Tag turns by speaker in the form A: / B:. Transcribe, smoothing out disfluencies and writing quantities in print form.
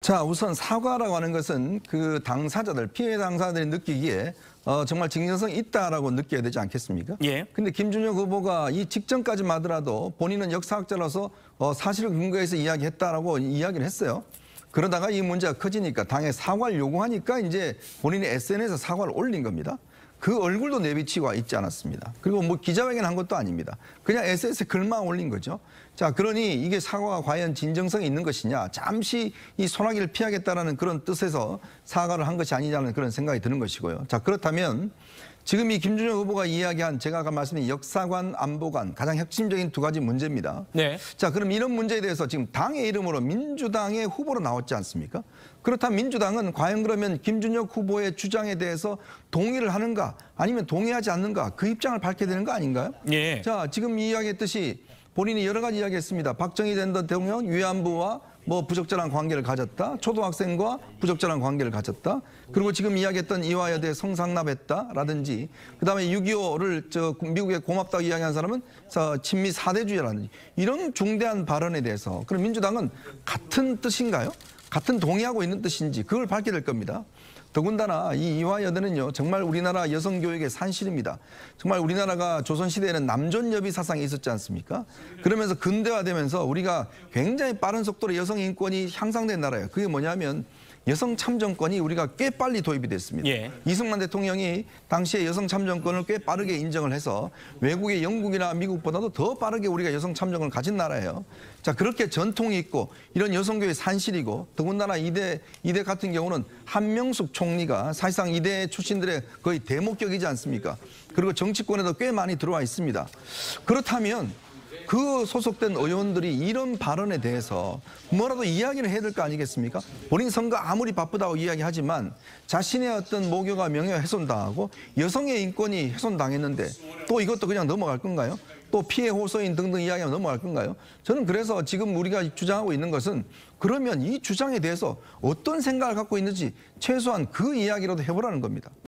A: 자, 우선 사과라고 하는 것은 그 당사자들, 피해 당사자들이 느끼기에 정말 직접성이 있다라고 느껴야 되지 않겠습니까?
B: 예.
A: 근데 김준혁 후보가 이 직전까지만 하더라도 본인은 역사학자로서 사실을 근거해서 이야기했다라고 이야기를 했어요. 그러다가 이 문제가 커지니까 당에 사과를 요구하니까 이제 본인이 SNS에 사과를 올린 겁니다. 그 얼굴도 내비치고 있지 않았습니다. 그리고 뭐 기자회견 한 것도 아닙니다. 그냥 SNS에 글만 올린 거죠. 자, 그러니 이게 사과가 과연 진정성이 있는 것이냐. 잠시 이 소나기를 피하겠다라는 그런 뜻에서 사과를 한 것이 아니냐는 그런 생각이 드는 것이고요. 자, 그렇다면 지금 이 김준혁 후보가 이야기한 제가 아까 말씀드린 역사관, 안보관 가장 핵심적인 두 가지 문제입니다.
B: 네.
A: 자, 그럼 이런 문제에 대해서 지금 당의 이름으로 민주당의 후보로 나왔지 않습니까? 그렇다면 민주당은 과연 그러면 김준혁 후보의 주장에 대해서 동의를 하는가 아니면 동의하지 않는가 그 입장을 밝혀야 되는 거 아닌가요?
B: 예.
A: 자, 지금 이야기했듯이 본인이 여러 가지 이야기했습니다. 박정희 전 대통령 위안부와 뭐 부적절한 관계를 가졌다. 초등학생과 부적절한 관계를 가졌다. 그리고 지금 이야기했던 이화여대 성상납했다라든지 그다음에 6.25를 미국에 고맙다고 이야기한 사람은 친미 사대주의라든지 이런 중대한 발언에 대해서 그럼 민주당은 같은 뜻인가요? 같은 동의하고 있는 뜻인지 그걸 밝혀야 될 겁니다. 더군다나 이 이화여대는요 정말 우리나라 여성교육의 산실입니다. 정말 우리나라가 조선시대에는 남존여비 사상이 있었지 않습니까? 그러면서 근대화되면서 우리가 굉장히 빠른 속도로 여성 인권이 향상된 나라예요. 그게 뭐냐면 여성 참정권이 우리가 꽤 빨리 도입이 됐습니다.
B: 예.
A: 이승만 대통령이 당시에 여성 참정권을 꽤 빠르게 인정을 해서 외국의 영국이나 미국보다도 더 빠르게 우리가 여성 참정권을 가진 나라예요. 자, 그렇게 전통이 있고 이런 여성교육의 산실이고 더군다나 이대 같은 경우는 한명숙 총리가 사실상 이대 출신들의 거의 대목격이지 않습니까? 그리고 정치권에도 꽤 많이 들어와 있습니다. 그렇다면 그 소속된 의원들이 이런 발언에 대해서 뭐라도 이야기를 해야 될 거 아니겠습니까? 본인 선거 아무리 바쁘다고 이야기하지만 자신의 어떤 모교가 명예가 훼손당하고 여성의 인권이 훼손당했는데 또 이것도 그냥 넘어갈 건가요? 또 피해 호소인 등등 이야기하면 넘어갈 건가요? 저는 그래서 지금 우리가 주장하고 있는 것은 그러면 이 주장에 대해서 어떤 생각을 갖고 있는지 최소한 그 이야기라도 해보라는 겁니다.